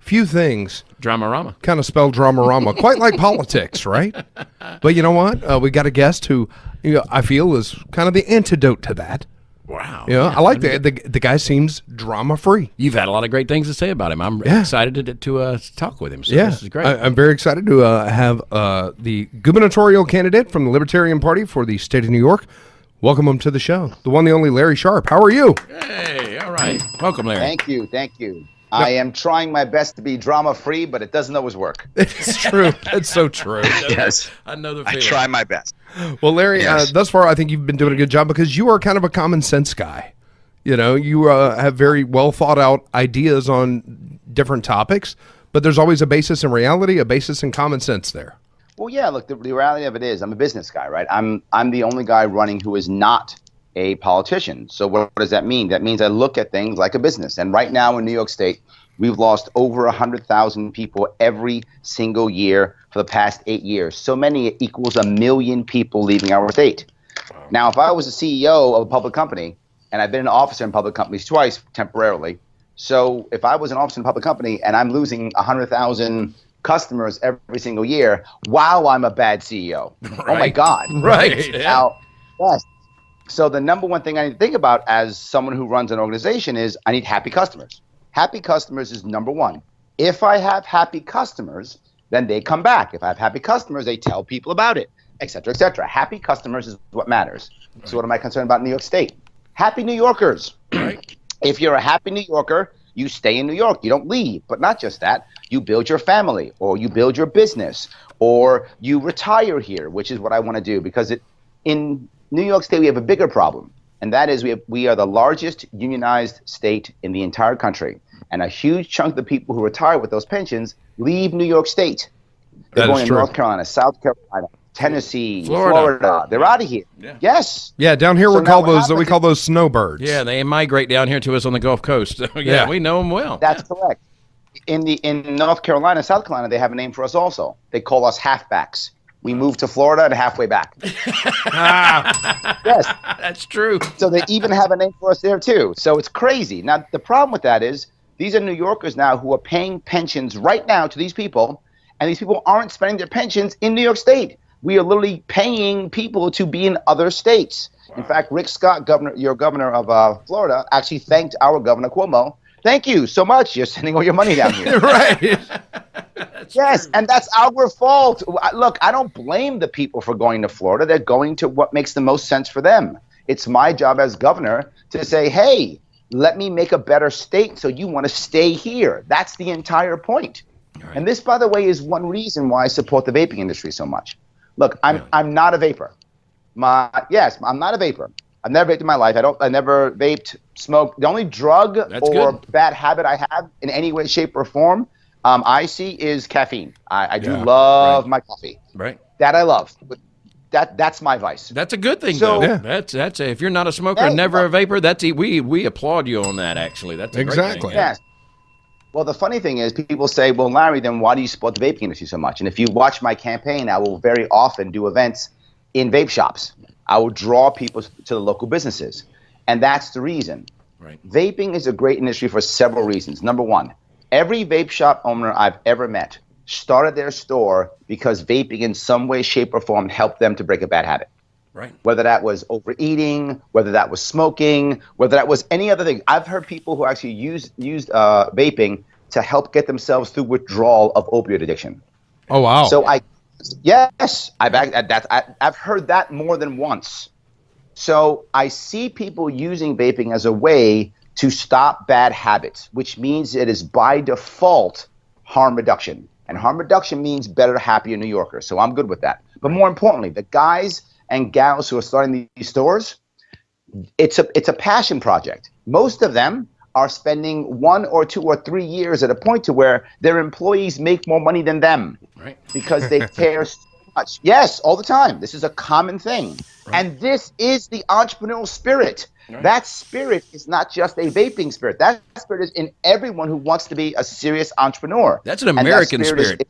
few things Dramarama. kind of spell Dramarama, quite like politics, right? But you know what? We got a guest who, I feel is kind of the antidote to that. Wow. I like the guy seems drama-free. You've had a lot of great things to say about him. I'm excited to talk with him. So this is great. I'm very excited to have the gubernatorial candidate from the Libertarian Party for the state of New York. Welcome him to the show. The one, the only Larry Sharpe. How are you? Hey, all right. Welcome, Larry. Thank you. I am trying my best to be drama-free, but it doesn't always work. It's true. It's so true. Yes. I know the feeling. I try my best. Well, Larry, thus far, I think you've been doing a good job because you are kind of a common sense guy. You have very well thought out ideas on different topics, but there's always a basis in reality, a basis in common sense there. Well, yeah, look, the reality of it is I'm a business guy, right? I'm the only guy running who is not a politician. So what does that mean? That means I look at things like a business. And right now in New York State, we've lost over 100,000 people every single year for the past 8 years. So many, it equals 1 million people leaving our state. Wow. Now, if I was a CEO of a public company, and I've been an officer in public companies twice temporarily, so if I was an officer in a public company and I'm losing 100,000 customers every single year, wow, I'm a bad CEO. Right. Oh, my God. Right. Now, yes. So the number one thing I need to think about as someone who runs an organization is I need happy customers. Happy customers is number one. If I have happy customers, then they come back. If I have happy customers, they tell people about it, et cetera, et cetera. Happy customers is what matters. Right. So what am I concerned about in New York State? Happy New Yorkers. Right. If you're a happy New Yorker, you stay in New York. You don't leave. But not just that. You build your family, or you build your business, or you retire here, which is what I want to do. Because in New York State, we have a bigger problem, and that is we are the largest unionized state in the entire country, and a huge chunk of the people who retire with those pensions leave New York State. They're going to North Carolina, South Carolina, Tennessee, Florida. They're out of here. Yeah. Yes. Yeah, down here we call those snowbirds. Yeah, they migrate down here to us on the Gulf Coast. Yeah, we know them well. That's correct. In North Carolina, South Carolina, they have a name for us also. They call us halfbacks. We moved to Florida and halfway back. Yes. That's true. So they even have a name for us there, too. So it's crazy. Now, the problem with that is these are New Yorkers now who are paying pensions right now to these people, and these people aren't spending their pensions in New York State. We are literally paying people to be in other states. Wow. In fact, Rick Scott, your governor of Florida, actually thanked our Governor Cuomo. Thank you so much. You're sending all your money down here. Right. Yes, true. And that's our fault. Look, I don't blame the people for going to Florida. They're going to what makes the most sense for them. It's my job as governor to say, hey, let me make a better state so you want to stay here. That's the entire point. Right. And this, by the way, is one reason why I support the vaping industry so much. Look, I'm not a vapor. I'm not a vapor. I've never vaped in my life. I never vaped, smoked. The only drug bad habit I have in any way, shape, or form I see is caffeine. I do love my coffee. Right. That I love. But that's my vice. That's a good thing, though. Yeah. That's if you're not a smoker and never a vapor, we applaud you on that. Actually, that's a great thing. Yes. Well, the funny thing is, people say, "Well, Larry, then why do you support the vaping industry so much?" And if you watch my campaign, I will very often do events in vape shops. I will draw people to the local businesses, and that's the reason. Right. Vaping is a great industry for several reasons. Number one, every vape shop owner I've ever met started their store because vaping in some way, shape, or form helped them to break a bad habit. Right. Whether that was overeating, whether that was smoking, whether that was any other thing. I've heard people who actually used vaping to help get themselves through withdrawal of opioid addiction. Oh, wow. So I've heard that more than once. So I see people using vaping as a way to stop bad habits, which means it is by default harm reduction. And harm reduction means better, happier New Yorkers. So I'm good with that. But more importantly, the guys and gals who are starting these stores, it's a passion project. Most of them are spending 1 or 2 or 3 years at a point to where their employees make more money than them. Right. Because they care so much. Yes, all the time. This is a common thing. Right. And this is the entrepreneurial spirit. Right. That spirit is not just a vaping spirit. That spirit is in everyone who wants to be a serious entrepreneur. That's an American spirit.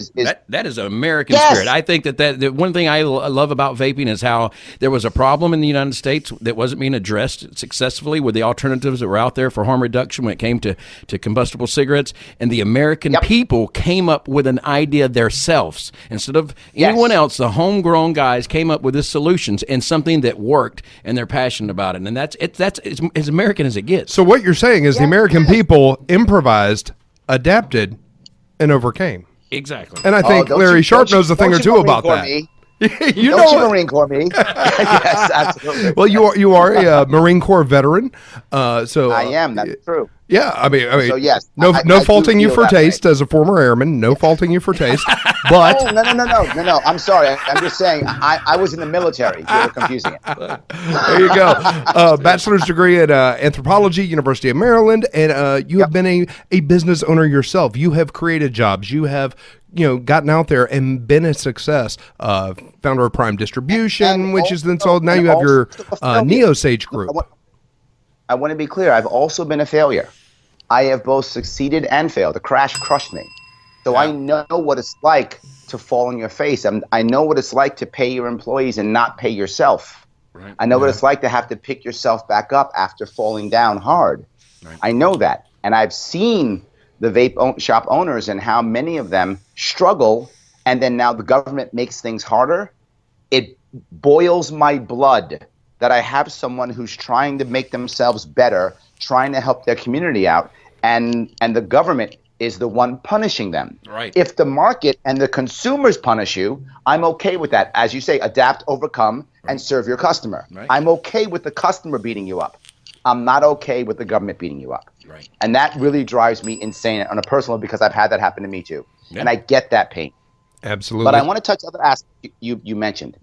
That is an American spirit. I think that one thing I love about vaping is how there was a problem in the United States that wasn't being addressed successfully with the alternatives that were out there for harm reduction when it came to combustible cigarettes. And the American people came up with an idea themselves. Instead of anyone else, the homegrown guys came up with this solutions and something that worked, and they're passionate about it. And that's as American as it gets. So what you're saying is the American people improvised, adapted, and overcame. Exactly. And I think Larry Sharpe knows a thing or two about that. You know, Marine Corps me. Yes, absolutely. Well, you are a Marine Corps veteran, so I am. That's true. Yeah, I mean, so yes, no faulting you for taste as a former airman. No faulting you for taste, but no. I'm sorry. I'm just saying I was in the military. You're confusing it. There you go. Bachelor's degree at anthropology, University of Maryland, and you have been a business owner yourself. You have created jobs. You have gotten out there and been a success. Founder of Prime Distribution, which is then sold. Now you have your Neosage group. I want to be clear. I've also been a failure. I have both succeeded and failed. The crash crushed me. So I know what it's like to fall on your face. I know what it's like to pay your employees and not pay yourself. Right. I know what it's like to have to pick yourself back up after falling down hard. Right. I know that. And I've seen the vape shop owners and how many of them struggle, and then now the government makes things harder. It boils my blood that I have someone who's trying to make themselves better, trying to help their community out, and the government is the one punishing them. Right. If the market and the consumers punish you, I'm okay with that. As you say, adapt, overcome, and serve your customer. Right. I'm okay with the customer beating you up. I'm not okay with the government beating you up. Right. And that really drives me insane on a personal, because I've had that happen to me too. Yeah. And I get that pain. Absolutely. But I want to touch other aspects you mentioned,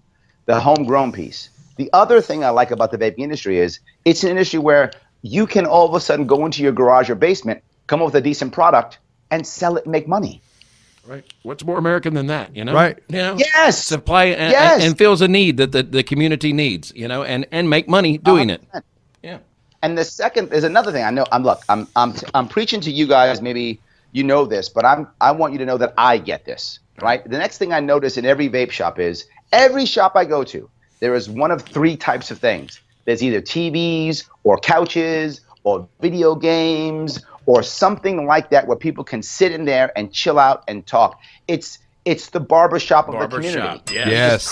the homegrown piece. The other thing I like about the vaping industry is it's an industry where you can all of a sudden go into your garage or basement, come up with a decent product, and sell it and make money. Right. What's more American than that, Right. Yes. Supply and fills a need that the community needs, and make money doing 100%. It. Yeah. And the second is another thing. I know I'm preaching to you guys, maybe you know this, but I want you to know that I get this, right? The next thing I notice in every vape shop is every shop I go to, there is one of three types of things. There's either TVs or couches or video games or something like that where people can sit in there and chill out and talk. It's the barbershop of the community. Yes.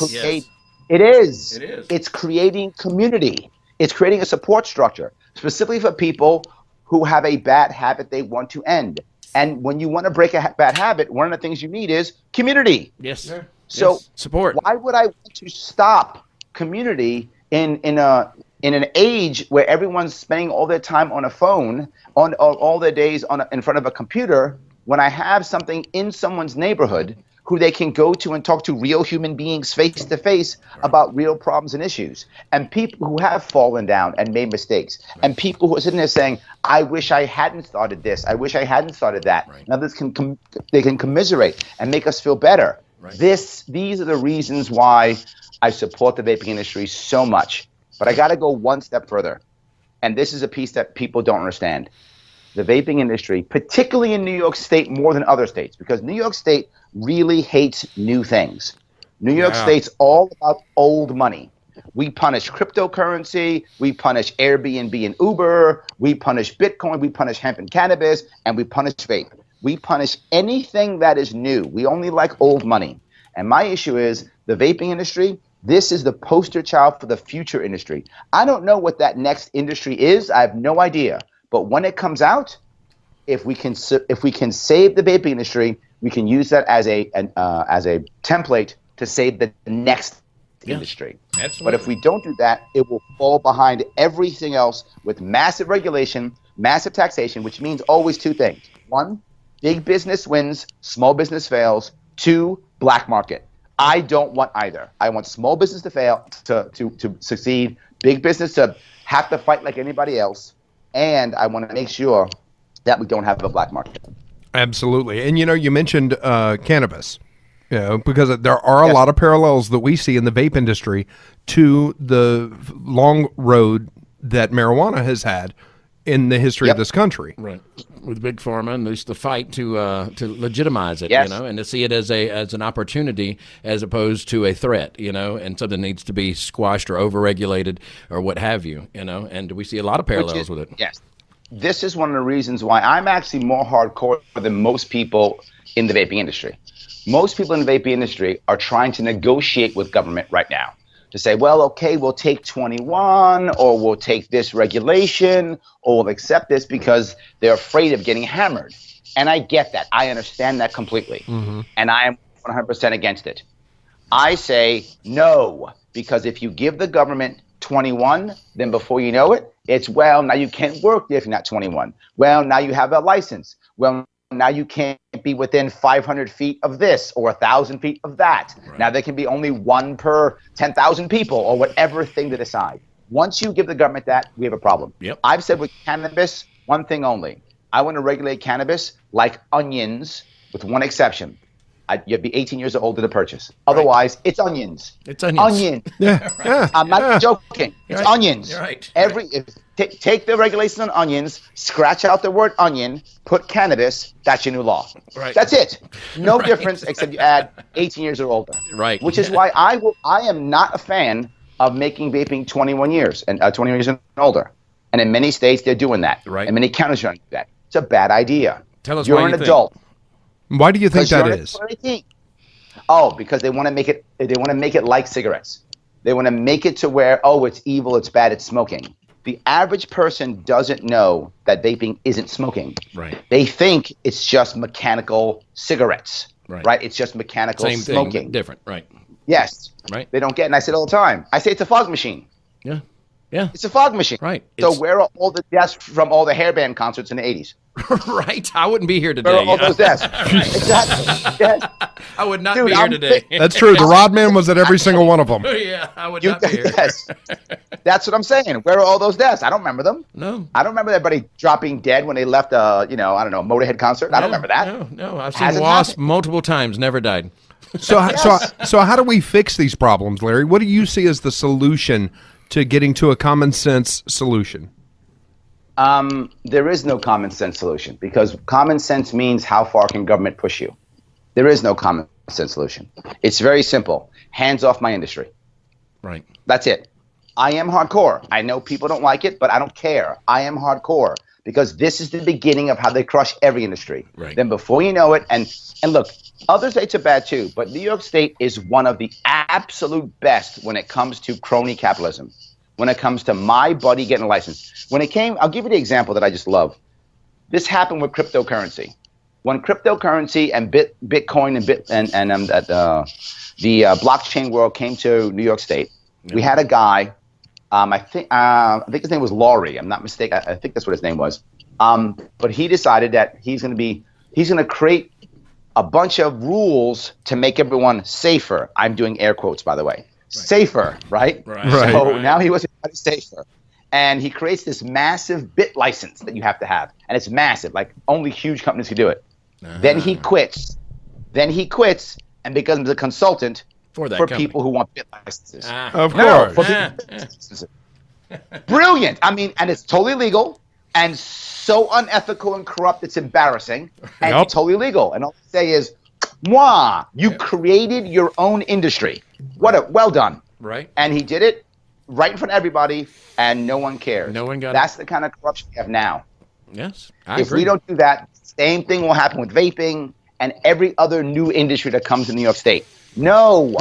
It is. It's creating community. It's creating a support structure, specifically for people who have a bad habit they want to end. And when you want to break a bad habit, one of the things you need is community. Yes. So support. Why would I want to stop community in an age where everyone's spending all their time on a phone, on all their days in front of a computer, when I have something in someone's neighborhood who they can go to and talk to real human beings face to face about real problems and issues, and people who have fallen down and made mistakes, and people who are sitting there saying, I wish I hadn't started this, I wish I hadn't started that. Now they can commiserate and make us feel better. Right. These are the reasons why I support the vaping industry so much. But I got to go one step further. And this is a piece that people don't understand. The vaping industry, particularly in New York State more than other states, because New York State really hates new things. New York State's all about old money. We punish cryptocurrency, we punish Airbnb and Uber, we punish Bitcoin, we punish hemp and cannabis, and we punish vape. We punish anything that is new. We only like old money. And my issue is the vaping industry, this is the poster child for the future industry. I don't know what that next industry is. I have no idea. But when it comes out, if we can save the vaping industry, we can use that as a template to save the next industry. Absolutely. But if we don't do that, it will fall behind everything else with massive regulation, massive taxation, which means always two things. One, big business wins, small business fails. Two, black market. I don't want either. I want small business to fail, to succeed, big business to have to fight like anybody else, and I want to make sure that we don't have a black market. Absolutely. And you mentioned cannabis, because there are a lot of parallels that we see in the vape industry to the long road that marijuana has had in the history of this country. Right. With Big Pharma and there's the fight to legitimize it, Yes. and to see it as an opportunity as opposed to a threat, and something needs to be squashed or overregulated or what have you, and we see a lot of parallels with it. Yes. This is one of the reasons why I'm actually more hardcore than most people in the vaping industry. Most people in the vaping industry are trying to negotiate with government right now to say, well, okay, we'll take 21 or we'll take this regulation or we'll accept this because they're afraid of getting hammered. And I get that. I understand that completely. And I am 100% against it. I say no, because if you give the government 21, then before you know it, it's, well, now you can't work if you're not 21. Well, now you have a license. Well, now you can't be within 500 feet of this or 1,000 feet of that. Right. Now there can be only one per 10,000 people or whatever thing they decide. Once you give the government that, we have a problem. Yep. I've said with cannabis, one thing only. I want to regulate cannabis like onions with one exception. You have to be 18 years or older to purchase. Otherwise, it's onions. It's onions. Onions. Yeah. I'm not joking. It's onions. You're right. Take the regulations on onions, scratch out the word onion, put cannabis, that's your new law. Right. That's it. No difference except you add 18 years or older. Right. Which is why I am not a fan of making vaping 21 years and 21 years and older. And in many states, they're doing that. Right. And many counties are doing that. It's a bad idea. Tell us You're why an you think. adult. Why do you think that is? Oh, because they want to make it. They want to make it like cigarettes. They want to make it to where, oh, it's evil, it's bad, it's smoking. The average person doesn't know that vaping isn't smoking. Right. They think it's just mechanical cigarettes. Right. It's just mechanical Same smoking. thing, but different. Right. Yes. Right. They don't get it. And I say it all the time. I say it's a fog machine. Yeah. Yeah. It's a fog machine. Right. So where are all the deaths from all the hairband concerts in the 80s? Right. I wouldn't be here today. Where are all those deaths? Exactly. Yes. I would not Dude, be here today. That's true. The Rodman was at every single one of them. Yeah, I would not be here. Yes. That's what I'm saying. Where are all those deaths? I don't remember them. No. I don't remember everybody dropping dead when they left I don't know, a Motorhead concert. I don't remember that. No. I've seen Hasn't Wasp happened. multiple times, never died. So how do we fix these problems, Larry? What do you see as the solution to getting to a common sense solution? There is no common sense solution, because common sense means how far can government push you. There is no common sense solution. It's very simple. Hands off my industry. Right. That's it. I am hardcore. I know people don't like it, but I don't care. I am hardcore, because this is the beginning of how they crush every industry. Right. Then before you know it, and look, other states are bad too, but New York State is one of the absolute best when it comes to crony capitalism. When it comes to my buddy getting a license. I'll give you the example that I just love. This happened with cryptocurrency. When cryptocurrency and Bitcoin and the blockchain world came to New York State, we had a guy, I think his name was Laurie. I'm not mistaken. I think that's what his name was. But he decided that he's going to create a bunch of rules to make everyone safer. I'm doing air quotes, by the way. Safer, right? So now he was safer. And he creates this massive bit license that you have to have. And it's massive, like only huge companies can do it. Then he quits. And becomes a consultant for people who want bit licenses. Of course. Licenses. Brilliant. I mean, and it's totally legal and so unethical and corrupt, it's embarrassing. And it's totally legal. And all I say is, mwah, you created your own industry. Well done. Right. And he did it right in front of everybody, and no one cares. No one got That's the kind of corruption we have now. Yes, If we don't do that, same thing will happen with vaping and every other new industry that comes in New York State. No,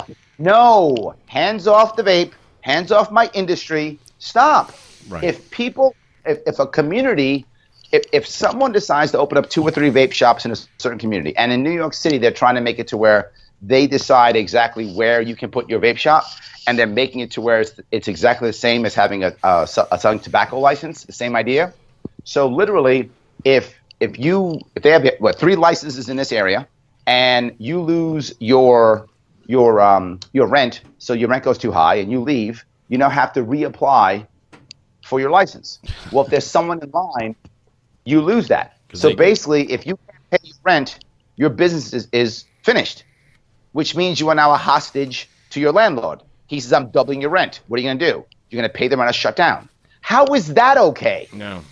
hands off the vape, hands off my industry. Stop. Right. If a community, if someone decides to open up 2 or 3 vape shops in a certain community, and in New York City they're trying to make it to where they decide exactly where you can put your vape shop, and they're making it to where it's exactly the same as having a selling tobacco license, the same idea. So literally, if they have 3 licenses in this area, and you lose your rent, so your rent goes too high, and you leave, you now have to reapply for your license. Well, if there's someone in line, you lose that. So basically, if you can't pay your rent, your business is finished, which means you are now a hostage to your landlord. He says, I'm doubling your rent. What are you going to do? You're going to pay them on a shutdown. How is that okay? No.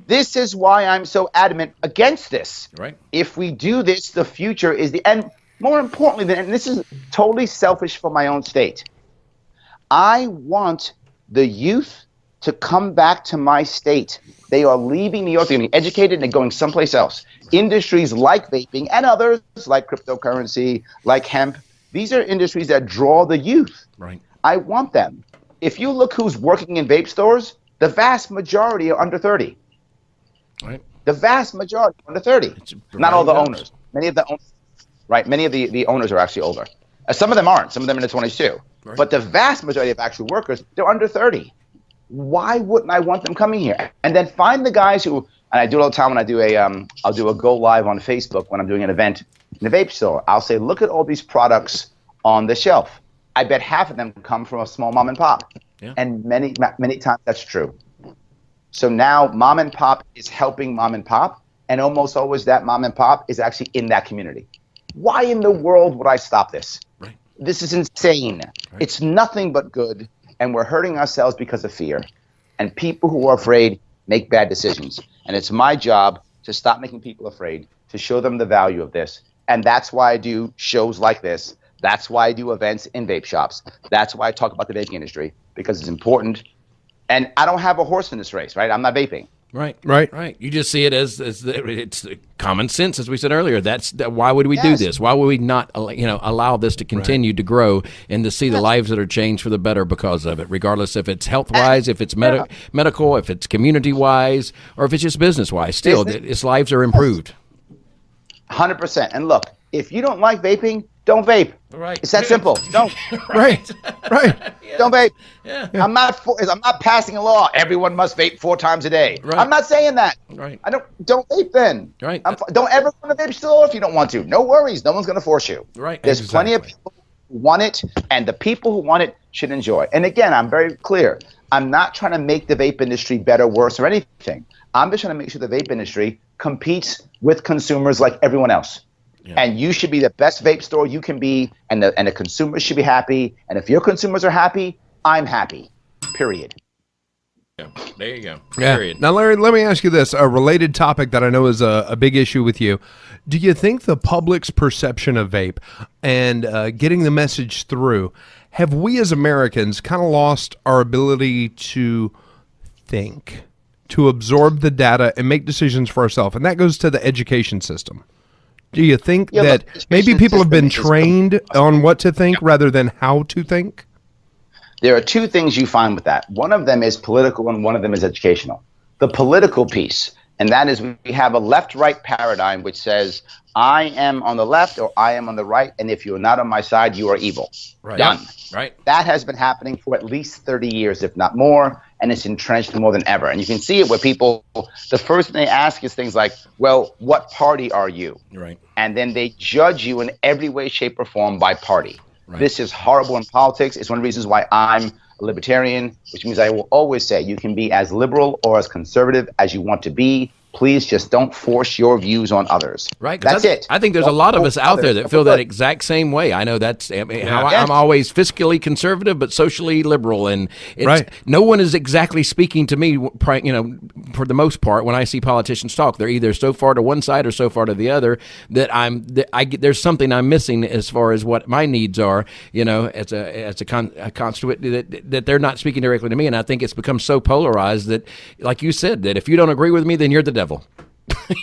This is why I'm so adamant against this. Right. If we do this, the future is and more importantly, and this is totally selfish for my own state, I want the youth to come back to my state. They are leaving New York, they're getting educated, and they're going someplace else. Industries like vaping and others like cryptocurrency, like hemp, these are industries that draw the youth. Right. I want them. If you look who's working in vape stores, the vast majority are under 30. Right. The vast majority are under 30. Not all the owners. Many of the owners, right? Many of the owners are actually older. Some of them aren't. Some of them in the 20s too. Right. But the vast majority of actual workers, they're under 30. Why wouldn't I want them coming here? And then find the guys who, and I do it all the time when I do I'll do a go live on Facebook when I'm doing an event in the vape store. I'll say, look at all these products on the shelf. I bet half of them come from a small mom and pop. Yeah. And many times that's true. So now mom and pop is helping mom and pop, and almost always that mom and pop is actually in that community. Why in the world would I stop this? Right. This is insane. Right. It's nothing but good, and we're hurting ourselves because of fear. And people who are afraid make bad decisions. And it's my job to stop making people afraid, to show them the value of this. And that's why I do shows like this. That's why I do events in vape shops. That's why I talk about the vaping industry, because it's important. And I don't have a horse in this race, right? I'm not vaping. Right. You just see it as it's common sense, as we said earlier. Why would we do this? Why would we not, allow this to continue to grow and to see the lives that are changed for the better because of it, regardless if it's health wise, if it's medical, if it's community wise, or if it's just business wise. Still, its lives are improved. 100%. And look, if you don't like vaping, don't vape. Right. It's that simple. Don't. Right. Yeah. Don't vape. Yeah. I'm not passing a law. Everyone must vape 4 times a day. Right. I'm not saying that. Right. Don't vape then. Right. Don't ever go to the vape store if you don't want to. No worries. No one's going to force you. Right. There's plenty of people who want it, and the people who want it should enjoy. And again, I'm very clear. I'm not trying to make the vape industry better, worse, or anything. I'm just trying to make sure the vape industry competes with consumers like everyone else. Yeah. And you should be the best vape store you can be, and the consumers should be happy. And if your consumers are happy, I'm happy. Period. Yeah. There you go. Yeah. Period. Now, Larry, let me ask you this: a related topic that I know is a big issue with you. Do you think the public's perception of vape and getting the message through, have we as Americans kind of lost our ability to think, to absorb the data and make decisions for ourselves? And that goes to the education system. Do you think that maybe people have been trained on what to think rather than how to think? There are 2 things you find with that. One of them is political and one of them is educational. The political piece, and that is we have a left-right paradigm which says, I am on the left or I am on the right, and if you're not on my side, you are evil. Right. Done. Right. That has been happening for at least 30 years, if not more, and it's entrenched more than ever. And you can see it where people, the first thing they ask is things like, well, what party are you? Right. And then they judge you in every way, shape, or form by party. Right. This is horrible in politics. It's one of the reasons why I'm a libertarian, which means I will always say you can be as liberal or as conservative as you want to be. Please just don't force your views on others. Right. That's it. I think there's a lot of us out there that feel that exact same way. I know that's how I'm always fiscally conservative, but socially liberal. And no one is exactly speaking to me, for the most part, when I see politicians talk. They're either so far to one side or so far to the other that there's something I'm missing as far as what my needs are, as a constituent, that they're not speaking directly to me. And I think it's become so polarized that, like you said, that if you don't agree with me, then you're the devil.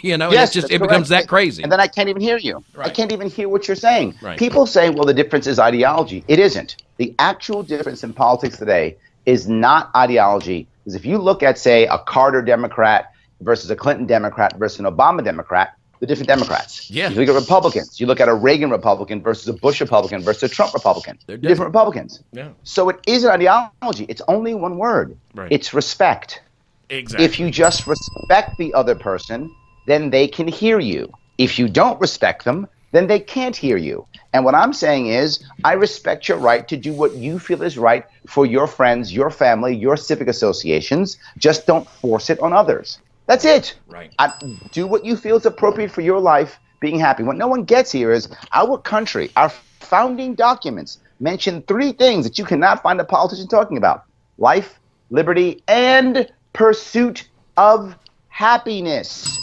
Yes, it becomes that crazy. And then I can't even hear you. Right. I can't even hear what you're saying. Right. People say, well, the difference is ideology. It isn't. The actual difference in politics today is not ideology. Because if you look at, say, a Carter Democrat versus a Clinton Democrat versus an Obama Democrat, they're different Democrats. Yeah. You look at Republicans. You look at a Reagan Republican versus a Bush Republican versus a Trump Republican. They're different Republicans. Yeah. So it isn't ideology. It's only one word. Right. It's respect. Exactly. If you just respect the other person, then they can hear you. If you don't respect them, then they can't hear you. And what I'm saying is, I respect your right to do what you feel is right for your friends, your family, your civic associations. Just don't force it on others. That's it. Right. Do what you feel is appropriate for your life, being happy. What no one gets here is our country, our founding documents mention 3 things that you cannot find a politician talking about: life, liberty, and pursuit of happiness.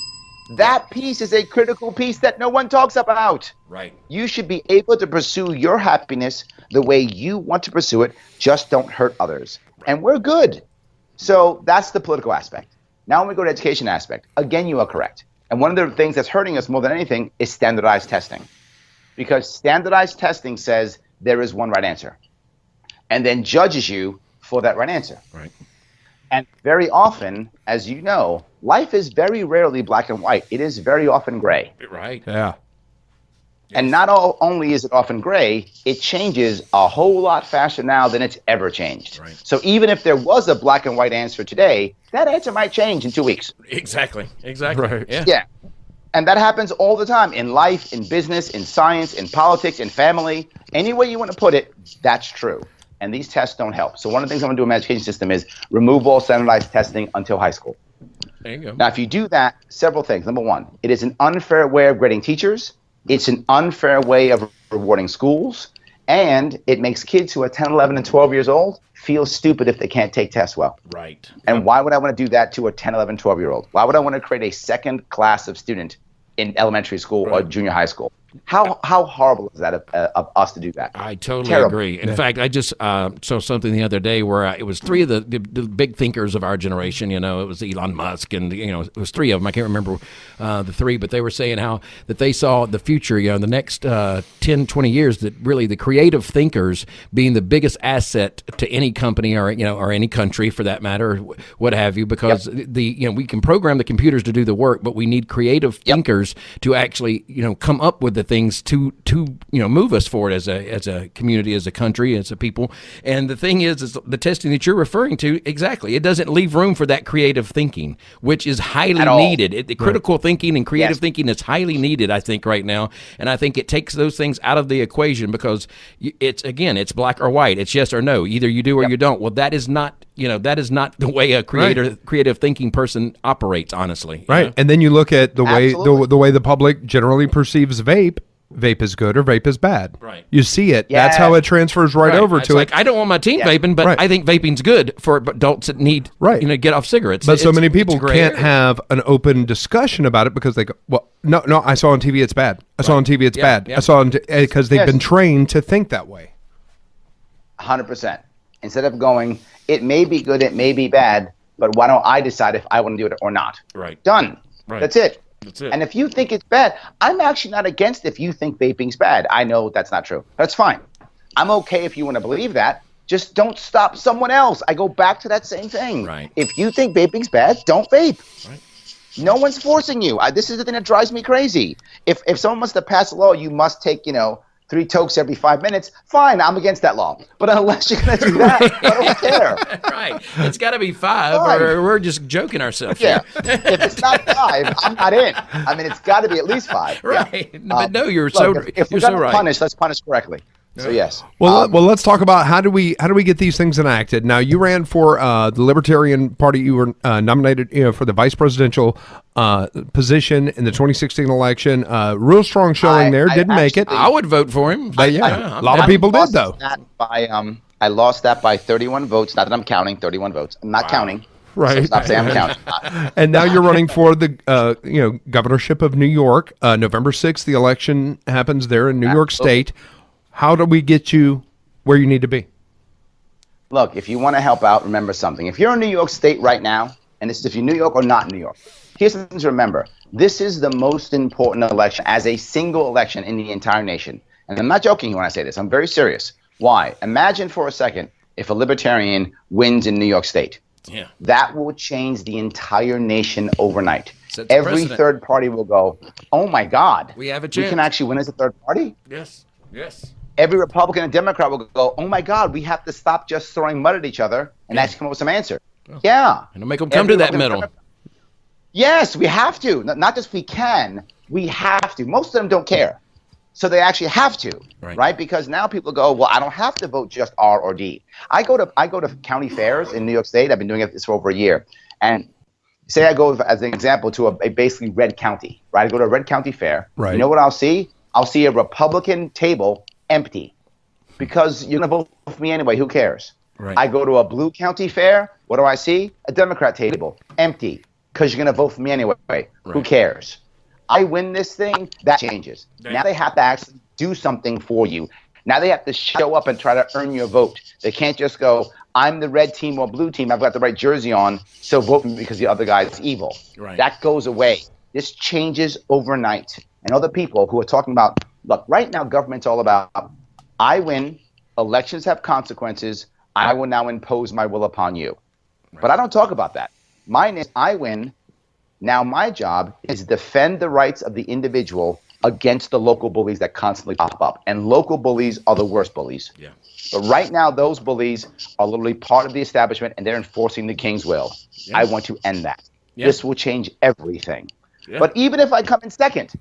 That piece is a critical piece that no one talks about. Right. You should be able to pursue your happiness the way you want to pursue it. Just don't hurt others. And we're good. So that's the political aspect. Now when we go to education aspect, again, you are correct. And one of the things that's hurting us more than anything is standardized testing. Because standardized testing says there is one right answer and then judges you for that right answer. Right. And very often, as you know, life is very rarely black and white. It is very often gray. Right. Yeah. And not only is it often gray, it changes a whole lot faster now than it's ever changed. Right. So even if there was a black and white answer today, that answer might change in 2 weeks. Exactly. Right. Yeah. And that happens all the time in life, in business, in science, in politics, in family. Any way you want to put it, that's true. And these tests don't help. So one of the things I'm going to do in my education system is remove all standardized testing until high school. There you go. Now, if you do that, several things. Number one, it is an unfair way of grading teachers. It's an unfair way of rewarding schools. And it makes kids who are 10, 11, and 12 years old feel stupid if they can't take tests well. Right. And why would I want to do that to a 10, 11, 12-year-old? Why would I want to create a second class of student in elementary school or junior high school? How horrible is that of us to do that? I totally Terrible. agree. In fact, I just saw something the other day where it was three of the big thinkers of our generation. You know, it was Elon Musk, and it was three of them. I can't remember the three, but they were saying how that they saw the future. In the next 10, 20 years, that really the creative thinkers being the biggest asset to any company or any country for that matter, or what have you, because we can program the computers to do the work, but we need creative thinkers to actually come up with the things to move us forward as a community, as a country, as a people. And the thing is the testing that you're referring to, exactly, it doesn't leave room for that creative thinking, which is highly needed. The critical thinking and creative thinking is highly needed, I think, right now. And I think it takes those things out of the equation because it's black or white. It's yes or no. Either you do or you don't. Well, that is not the way a creative thinking person operates, honestly. Right. And then you look at the way the public generally perceives vape. Vape is good or vape is bad. Right. You see it. Yeah. That's how it transfers over it's to like, it. I don't want my teen vaping, but I think vaping's good for adults that need get off cigarettes. But so many people can't have an open discussion about it because they go, well, no, I saw on TV it's bad. I saw on TV it's bad. I saw because they've been trained to think that way. 100%. Instead of going, it may be good, it may be bad, but why don't I decide if I want to do it or not? Right. Done. Right. That's it. That's it. And if you think it's bad, I'm actually not against if you think vaping's bad. I know that's not true. That's fine. I'm okay if you want to believe that. Just don't stop someone else. I go back to that same thing. Right. If you think vaping's bad, don't vape. Right. No one's forcing you. This is the thing that drives me crazy. If someone wants to pass a law, you must take, 3 tokes every 5 minutes, fine, I'm against that law. But unless you're going to do that, I don't care. Right. It's got to be 5 or we're just joking ourselves. Yeah. If it's not 5, I'm not in. I mean, it's got to be at least 5. Right. Yeah. But no, you're If you're we're so going right. to punish, let's punish correctly. So yes. Well, let's talk about how do we get these things enacted. Now, you ran for the Libertarian Party. You were nominated, for the vice presidential position in the 2016 election. Real strong showing there. Didn't make it. I would vote for him. But a lot of people did though. I lost that by 31 votes. Not that I'm counting 31 votes. I'm not counting. Right. So stop saying I'm counting. And now you're running for the governorship of New York. November 6th, the election happens there in New York State. How do we get you where you need to be? Look, if you want to help out, remember something. If you're in New York State right now, and this is if you're New York or not New York, here's something to remember. This is the most important election as a single election in the entire nation. And I'm not joking when I say this. I'm very serious. Why? Imagine for a second if a libertarian wins in New York State. Yeah. That will change the entire nation overnight. Every third party will go, oh my God, we have a chance. We can actually win as a third party? Yes. Every Republican and Democrat will go, oh my God, we have to stop just throwing mud at each other and actually come up with some answer. Yeah. And make them come to that middle. Yes, we have to. Not just we can, we have to. Most of them don't care. So they actually have to, right? Because now people go, well, I don't have to vote just R or D. I go to county fairs in New York State. I've been doing this for over a year. And say I go, as an example, to a basically red county, right? I go to a red county fair. Right. You know what I'll see? I'll see a Republican table empty because you're going to vote for me anyway. Who cares? Right. I go to a blue county fair. What do I see? A Democrat table, empty, because you're going to vote for me anyway. Right. Who cares? I win this thing, that changes. Now they have to actually do something for you. Now they have to show up and try to earn your vote. They can't just go, I'm the red team or blue team. I've got the right jersey on, so vote for me because the other guy is evil. Right. That goes away. This changes overnight. And other people who are talking about, look, right now government's all about, I win, elections have consequences, I will now impose my will upon you. Right. But I don't talk about that. Mine is, I win, now my job is defend the rights of the individual against the local bullies that constantly pop up. And local bullies are the worst bullies. Yeah. But right now, those bullies are literally part of the establishment, and they're enforcing the king's will. Yeah. I want to end that. Yeah. This will change everything. Yeah. But even if I come in second,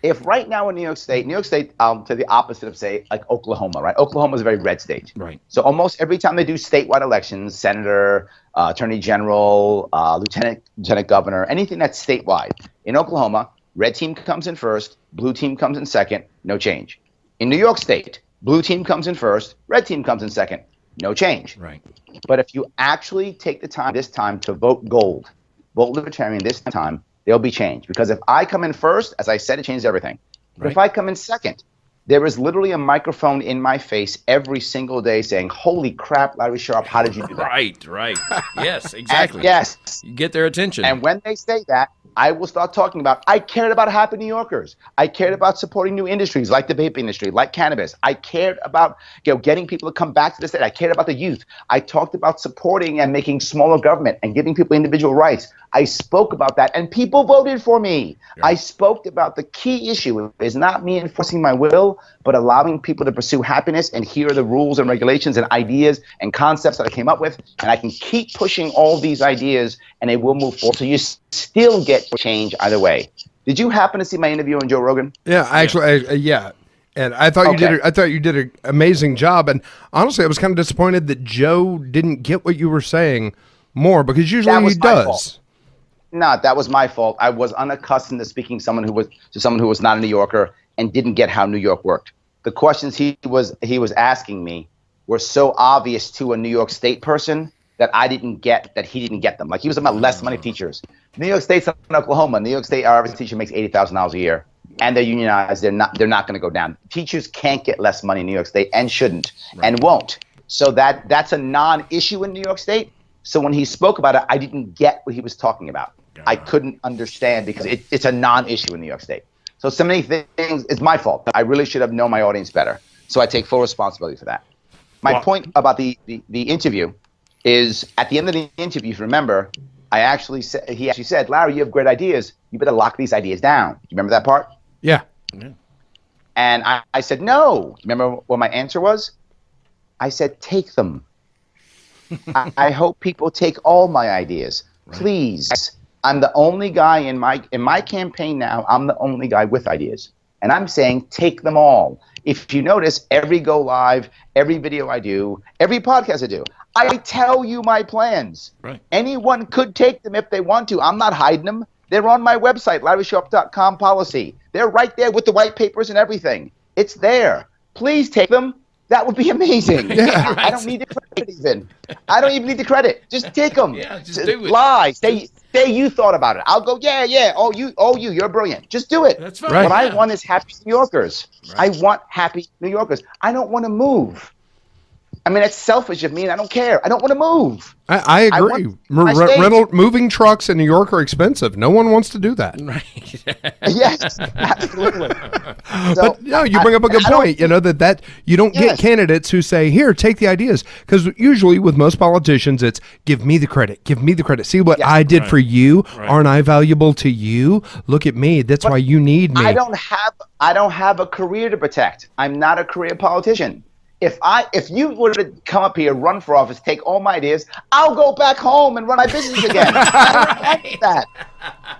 if right now in New York State, to the opposite of, say, like Oklahoma, right? Oklahoma is a very red state. Right. So almost every time they do statewide elections, senator, attorney general, lieutenant governor, anything that's statewide, in Oklahoma, red team comes in first, blue team comes in second, no change. In New York State, blue team comes in first, red team comes in second, no change. Right. But if you actually take the time this time to vote gold, vote Libertarian this time, there'll be change. Because if I come in first, as I said, it changes everything. But if I come in second, there is literally a microphone in my face every single day saying, holy crap, Larry Sharpe, how did you do that? Right. Yes, exactly. Yes. You get their attention. And when they say that, I will start talking about, I cared about happy New Yorkers. I cared about supporting new industries like the vape industry, like cannabis. I cared about getting people to come back to the state. I cared about the youth. I talked about supporting and making smaller government and giving people individual rights. I spoke about that, and people voted for me. Yeah. I spoke about the key issue is not me enforcing my will, but allowing people to pursue happiness, and here are the rules and regulations and ideas and concepts that I came up with, and I can keep pushing all these ideas, and they will move forward. So you still get change either way. Did you happen to see my interview on Joe Rogan? Yeah, actually, yeah. And I thought you did an amazing job. And honestly, I was kind of disappointed that Joe didn't get what you were saying more, because usually he does. No, that was my fault. I was unaccustomed to speaking to someone who was not a New Yorker and didn't get how New York worked. The questions he was asking me were so obvious to a New York State person that I didn't get, that he didn't get them. Like, he was about less money teachers. New York State's in Oklahoma. New York State, our average teacher makes $80,000 a year, and they're unionized. They're not going to go down. Teachers can't get less money in New York State, and shouldn't, and won't. So that's a non-issue in New York State. So when he spoke about it, I didn't get what he was talking about. I couldn't understand, because it's a non-issue in New York State. So many things, it's my fault. I really should have known my audience better. So I take full responsibility for that. My point about the interview is, at the end of the interview, if you remember, he actually said, Larry, you have great ideas. You better lock these ideas down. Do you remember that part? Yeah. And I said, no. Remember what my answer was? I said, take them. I hope people take all my ideas. Please. I'm the only guy in my campaign now. I'm the only guy with ideas. And I'm saying, take them all. If you notice, every go live, every video I do, every podcast I do, I tell you my plans. Right. Anyone could take them if they want to. I'm not hiding them. They're on my website, LarrySharpe.com policy. They're right there with the white papers and everything. It's there. Please take them. That would be amazing. Yeah, right. I don't need the credit even. I don't even need the credit. Just take them. Yeah, just do it. Lie. Say you thought about it. I'll go, yeah. Oh, you're brilliant. Just do it. That's fine. Right. What I want is happy New Yorkers. Right. I want happy New Yorkers. I don't want to move. I mean, that's selfish of me, and I don't care. I don't want to move. I agree. Moving trucks in New York are expensive. No one wants to do that. Right. Yes, absolutely. But no, you bring up a good point. You know, that you don't get candidates who say, here, take the ideas. Because usually with most politicians, it's give me the credit. Give me the credit. See what I did for you. Right. Aren't I valuable to you? Look at me. That's why you need me. I don't have a career to protect. I'm not a career politician. If you were to come up here, run for office, take all my ideas, I'll go back home and run my business again. I don't want that.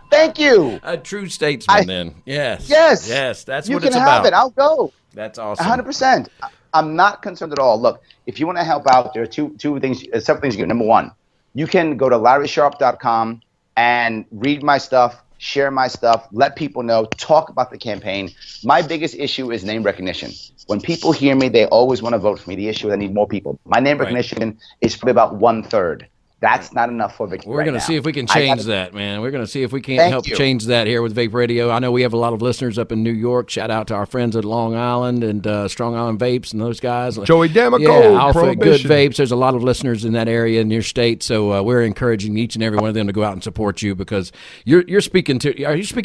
Thank you. A true statesman, then. Yes. That's you what it's about. You can have it. I'll go. That's awesome. 100%. I'm not concerned at all. Look, if you want to help out, there are several things you can do. Number one, you can go to LarrySharpe.com and read my stuff, share my stuff, let people know, talk about the campaign. My biggest issue is name recognition. When people hear me, they always want to vote for me. The issue is I need more people. My name recognition is probably about 1/3. That's not enough for victory. We're going to see if we can change that, man. We're going to see if we can't help change that here with Vape Radio. I know we have a lot of listeners up in New York. Shout out to our friends at Long Island and Strong Island Vapes and those guys. Joey Damaco, yeah, Alpha Good Vapes. There's a lot of listeners in that area in your state, so we're encouraging each and every one of them to go out and support you because you're speaking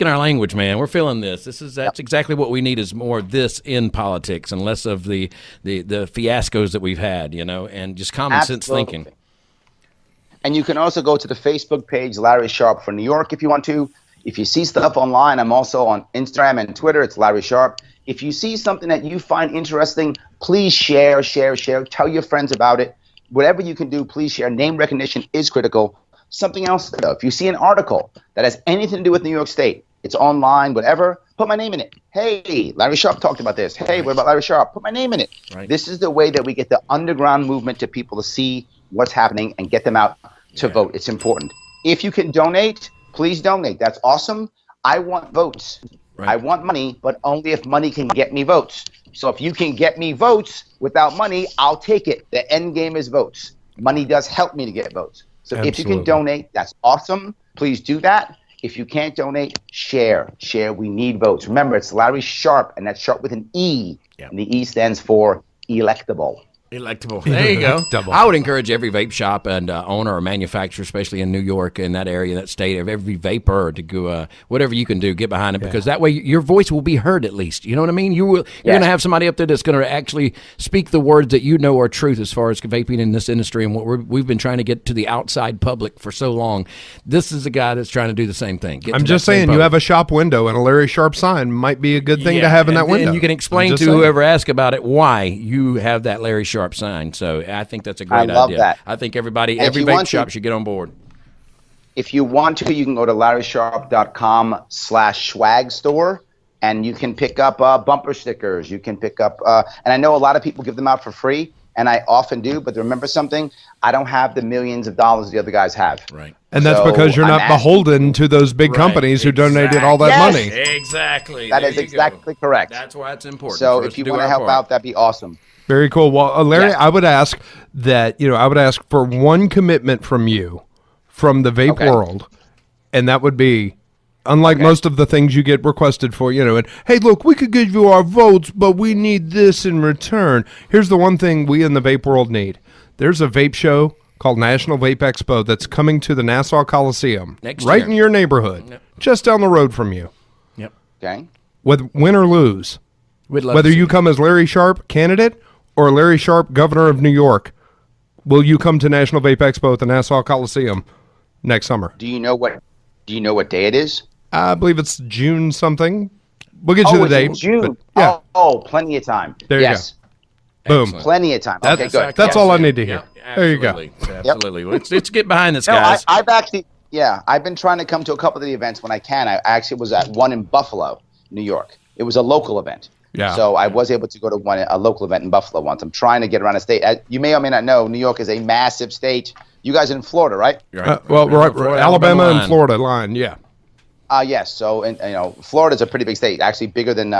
our language, man. We're feeling this. That's exactly what we need is more of this in politics and less of the fiascos that we've had, and just common sense thinking. And you can also go to the Facebook page, Larry Sharpe for New York, if you want to. If you see stuff online, I'm also on Instagram and Twitter. It's Larry Sharpe. If you see something that you find interesting, please share. Tell your friends about it. Whatever you can do, please share. Name recognition is critical. Something else, though, if you see an article that has anything to do with New York State, it's online, whatever, put my name in it. Hey, Larry Sharpe talked about this. Hey, what about Larry Sharpe? Put my name in it. Right. This is the way that we get the underground movement to people to see what's happening and get them out to vote. It's important. If you can donate, please donate. That's awesome. I want votes. Right. I want money, but only if money can get me votes. So if you can get me votes without money, I'll take it. The end game is votes. Money does help me to get votes. So if you can donate, that's awesome. Please do that. If you can't donate, share. We need votes. Remember, it's Larry Sharpe, and that's Sharpe with an E. Yep. And the E stands for electable. Electable. There you go. I would encourage every vape shop and owner or manufacturer, especially in New York, in that area, that state, of every vapor to go, whatever you can do, get behind it, because that way your voice will be heard at least. You know what I mean? You're going to have somebody up there that's going to actually speak the words that are truth as far as vaping in this industry and what we've been trying to get to the outside public for so long. This is a guy that's trying to do the same thing. I'm just saying, you have a shop window and a Larry Sharpe sign might be a good thing to have in that window. And you can explain to whoever asks about it why you have that Larry Sharpe sign. So I think that's a great idea. I love that. I think every vape shop should get on board. If you want to, you can go to LarrySharpe.com/swag store, and you can pick up bumper stickers. You can pick up, and I know a lot of people give them out for free, and I often do. But remember something: I don't have the millions of dollars the other guys have. Right. And that's because you're not beholden to those big companies who donated all that money. Exactly. That is exactly correct. That's why it's important. So if you want to help out, that'd be awesome. Very cool. Well, Larry, I would ask for one commitment from you, from the vape world, and that would be, unlike most of the things you get requested for, and, hey, look, we could give you our votes, but we need this in return. Here's the one thing we in the vape world need. There's a vape show called National Vape Expo that's coming to the Nassau Coliseum, right in your neighborhood, just down the road from you. Yep. Okay. Win or lose, whether you come as Larry Sharpe, candidate, or Larry Sharpe, governor of New York, will you come to National Vape Expo at the Nassau Coliseum next summer? Do you know what day it is? I believe it's June something. We'll get you the date. June. But, plenty of time. There you go. Boom. Excellent. Plenty of time. Okay, good. That's all I need to hear. There you go. Absolutely. Let's get behind this, guys. I've been trying to come to a couple of the events when I can. I actually was at one in Buffalo, New York. It was a local event. Yeah. So I was able to go to a local event in Buffalo once. I'm trying to get around the state. You may or may not know, New York is a massive state. You guys are in Florida, right? Right. Alabama and Florida line, yeah. Yes. So, Florida's a pretty big state, actually bigger than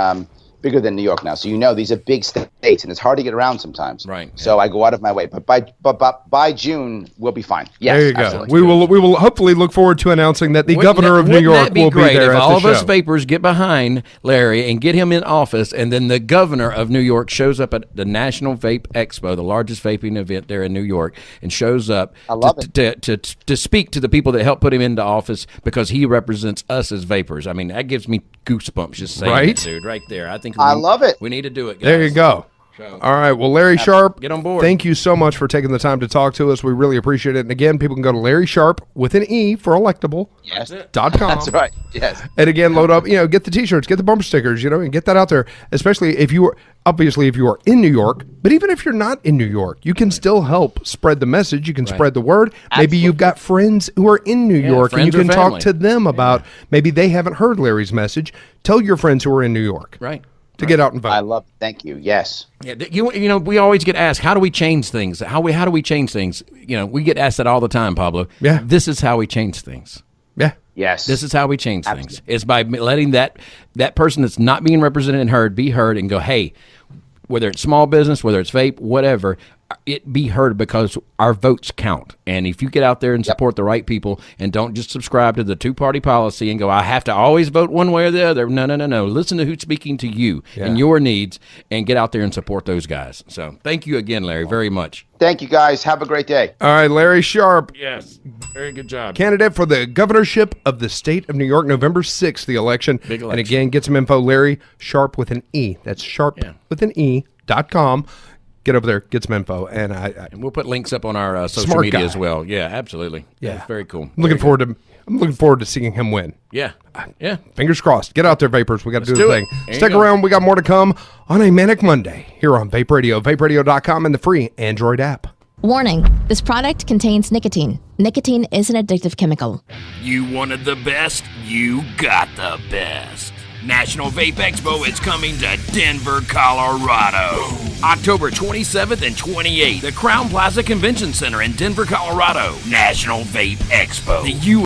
New York now. So these are big states, and it's hard to get around sometimes. Right. Yeah. So I go out of my way, but by June we'll be fine. Yes. There you go. Absolutely. We will hopefully look forward to announcing that the governor of New York will be there at the show. If all of us vapors get behind Larry and get him in office, and then the governor of New York shows up at the National Vape Expo, the largest vaping event there in New York, and shows up to speak to the people that helped put him into office because he represents us as vapors. I mean, that gives me goosebumps just saying it, dude, right there. I love it. We need to do it, guys. There you go. So, all right. Well, Larry Sharpe, get on board. Thank you so much for taking the time to talk to us. We really appreciate it. And again, people can go to Larry Sharpe with an E for electable. Yes. .com. That's right. Yes. And again, load up, get the t-shirts, get the bumper stickers, and get that out there, especially if you are in New York, but even if you're not in New York, you can still help spread the message. You can spread the word. Absolutely. Maybe you've got friends who are in New York and you can talk to them about maybe they haven't heard Larry's message. Tell your friends who are in New York. Right. To get out and vote. I love it. Thank you. Yes. Yeah. We always get asked, how do we change things? How do we change things? We get asked that all the time, Pablo. Yeah. This is how we change things. Yeah. Yes. This is how we change things. Absolutely. It's by letting that person that's not being represented and heard be heard and go, hey, whether it's small business, whether it's vape, whatever, it be heard because our votes count. And if you get out there and support the right people and don't just subscribe to the two-party policy and go, I have to always vote one way or the other. No. Listen to who's speaking to you and your needs and get out there and support those guys. So thank you again, Larry, very much. Thank you, guys. Have a great day. All right, Larry Sharpe. Yes, very good job. Candidate for the governorship of the state of New York, November 6th, the election. Big election. And again, get some info, Larry Sharpe with an E. That's Sharpe with an E.com. Get over there, get some info, and and we'll put links up on our social Smart media guy. as well. Yeah, absolutely. Yeah. It's very cool. I'm looking forward to seeing him win. Yeah. Fingers crossed. Get out there, vapors. We got to do do the it. thing. There you Stick go. around. We got more to come on a Manic Monday here on Vape Radio, vaperadio.com, and the free Android app. Warning, this product contains nicotine. Nicotine is an addictive chemical. You wanted the best, you got the best. National Vape Expo is coming to Denver, Colorado. October 27th and 28th, the Crown Plaza Convention Center in Denver, Colorado. National Vape Expo. The